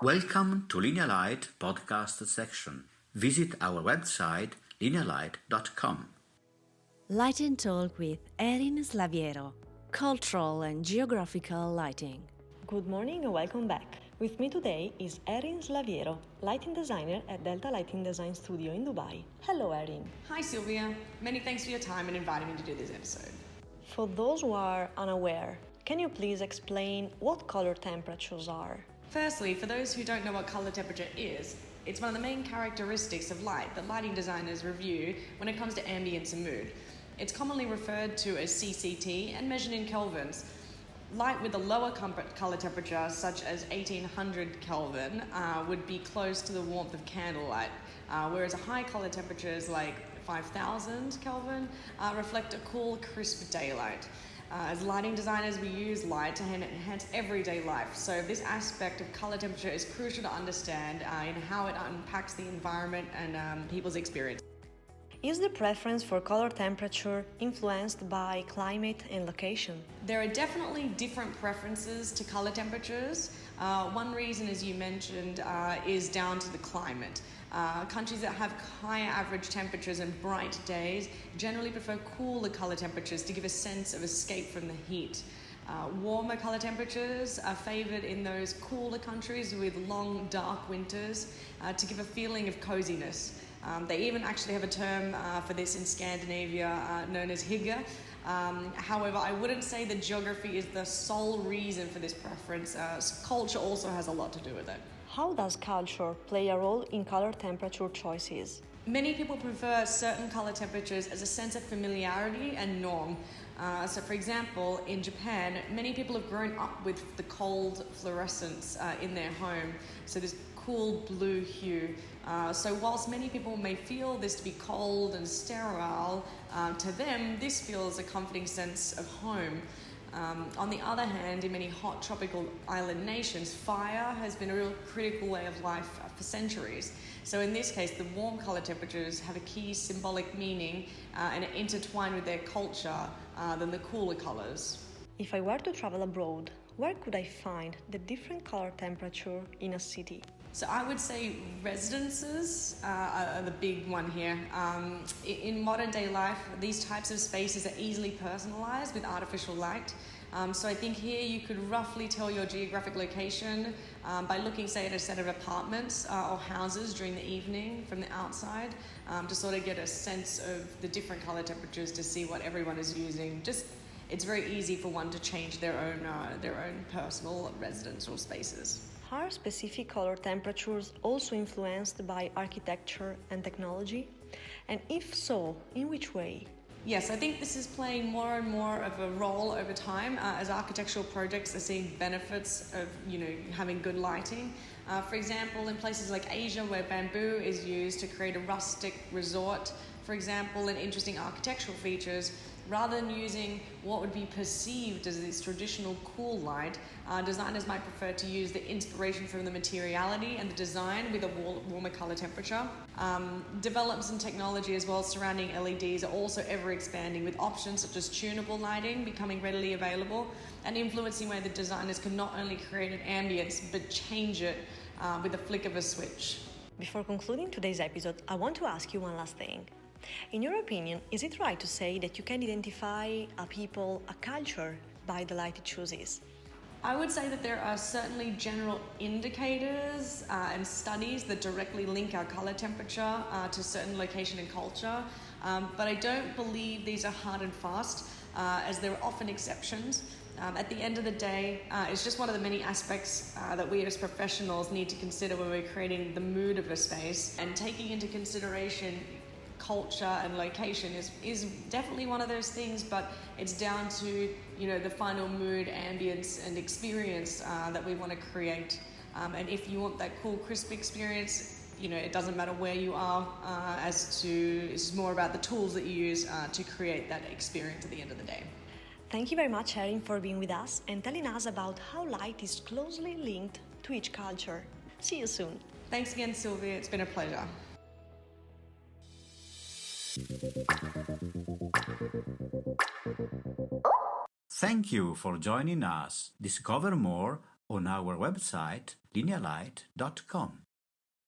Welcome to Linea Light podcast section. Visit our website linealight.com. Light and Talk with Erin Slaviero, cultural and geographical lighting. Good morning and welcome back. With me today is Erin Slaviero, lighting designer at Delta Lighting Design Studio in Dubai. Hello Erin. Hi Sylvia, many thanks for your time and inviting me to do this episode. For those who are unaware, can you please explain what color temperatures are? Firstly, for those who don't know what color temperature is, it's one of the main characteristics of light that lighting designers review when it comes to ambience and mood. It's commonly referred to as CCT and measured in kelvins. Light with a lower color temperature, such as 1800 Kelvin, would be close to the warmth of candlelight, whereas a high color temperatures like 5000 Kelvin reflect a cool, crisp daylight. As lighting designers, we use light to enhance everyday life. So this aspect of color temperature is crucial to understand in how it impacts the environment and people's experience. Is the preference for color temperature influenced by climate and location? There are definitely different preferences to color temperatures. One reason, as you mentioned, is down to the climate. Countries that have higher average temperatures and bright days generally prefer cooler color temperatures to give a sense of escape from the heat. Warmer color temperatures are favored in those cooler countries with long, dark winters to give a feeling of coziness. They even actually have a term for this in Scandinavia known as hygge. However, I wouldn't say that geography is the sole reason for this preference. Culture also has a lot to do with it. How does culture play a role in color temperature choices? Many people prefer certain color temperatures as a sense of familiarity and norm. So for example, in Japan, many people have grown up with the cold fluorescence in their home. So this cool blue hue. So whilst many people may feel this to be cold and sterile, to them this feels a comforting sense of home. On the other hand, in many hot tropical island nations, fire has been a real critical way of life for centuries. So in this case, the warm color temperatures have a key symbolic meaning and are intertwined with their culture than the cooler colors. If I were to travel abroad, where could I find the different color temperature in a city? So I would say residences are the big one here. In modern day life, these types of spaces are easily personalized with artificial light. So I think here you could roughly tell your geographic location by looking, say, at a set of apartments or houses during the evening from the outside to sort of get a sense of the different color temperatures to see what everyone is using. It's very easy for one to change their own personal residential spaces. Are specific color temperatures also influenced by architecture and technology? And if so, in which way? Yes, I think this is playing more and more of a role over time as architectural projects are seeing benefits of having good lighting. For example, in places like Asia where bamboo is used to create a rustic resort, for example, and interesting architectural features, rather than using what would be perceived as this traditional cool light, designers might prefer to use the inspiration from the materiality and the design with a warmer color temperature. Developments in technology as well surrounding LEDs are also ever expanding, with options such as tunable lighting becoming readily available and influencing where the designers can not only create an ambience but change it with a flick of a switch. Before concluding today's episode, I want to ask you one last thing. In your opinion, is it right to say that you can identify a people, a culture, by the light it chooses? I would say that there are certainly general indicators and studies that directly link our color temperature to certain location and culture, but I don't believe these are hard and fast, as there are often exceptions. At the end of the day, it's just one of the many aspects that we as professionals need to consider when we're creating the mood of a space, and taking into consideration culture and location is definitely one of those things, but it's down to the final mood, ambience and experience that we want to create, and if you want that cool, crisp experience, it doesn't matter where you are, it's more about the tools that you use to create that experience at the end of the day. Thank you very much, Erin, for being with us and telling us about how light is closely linked to each culture. See you soon. Thanks again, Sylvia. It's been a pleasure. Thank you for joining us. Discover more on our website linealight.com.